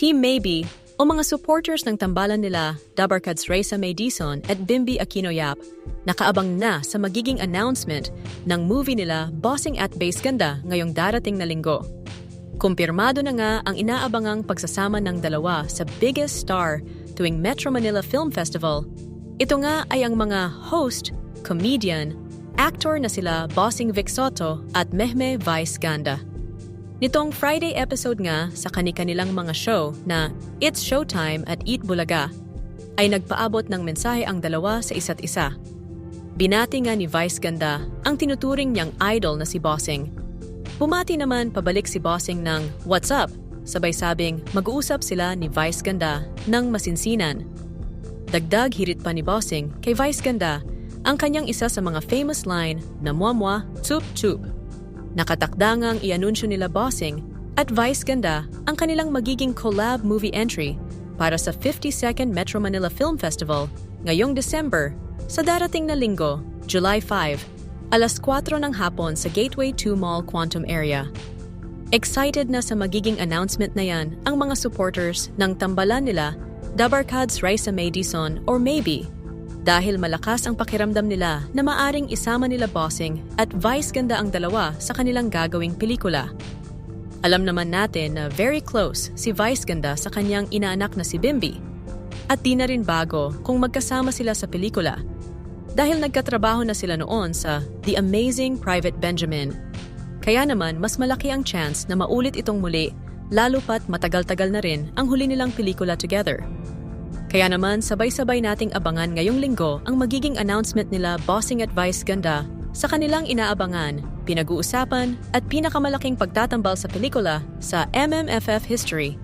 Team Maybe o mga supporters ng tambalan nila Dabarkads Reza May Dizon at Bimbi Aquino Yap nakaabang na sa magiging announcement ng movie nila Bossing at Base Ganda ngayong darating na linggo. Kumpirmado na nga ang inaabangang pagsasama ng dalawa sa biggest star tuwing Metro Manila Film Festival. Ito nga ay ang mga host, comedian, actor na sila Bossing Vic Soto at Mehme Vice Ganda. Nitong Friday episode nga sa kani-kanilang mga show na It's Showtime at Eat Bulaga, ay nagpaabot ng mensahe ang dalawa sa isa't isa. Binati nga ni Vice Ganda ang tinuturing niyang idol na si Bossing. Bumati naman pabalik si Bossing ng "What's up?" Sabay sabing mag-uusap sila ni Vice Ganda ng masinsinan. Dagdag hirit pa ni Bossing kay Vice Ganda ang kanyang isa sa mga famous line na "Muamua, Chup Chup." Nakatakdangang i-anunsyo nila Bossing at Vice Ganda ang kanilang magiging collab movie entry para sa 52nd Metro Manila Film Festival ngayong December sa darating na linggo, July 5, alas 4 ng hapon sa Gateway 2 Mall Quantum Area. Excited na sa magiging announcement na yan ang mga supporters ng tambalan nila Dabarkads Reza May Dizon or Maybe, dahil malakas ang pakiramdam nila na maaring isama nila Bossing at Vice Ganda ang dalawa sa kanilang gagawing pelikula. Alam naman natin na very close si Vice Ganda sa kanyang inaanak na si Bimbi. At di na rin bago kung magkasama sila sa pelikula dahil nagkatrabaho na sila noon sa The Amazing Private Benjamin. Kaya naman mas malaki ang chance na maulit itong muli lalo pat matagal-tagal na rin ang huli nilang pelikula together. Kaya naman sabay-sabay nating abangan ngayong linggo ang magiging announcement nila Bossing at Vice Ganda sa kanilang inaabangan, pinag-uusapan at pinakamalaking pagtatambal sa pelikula sa MMFF history.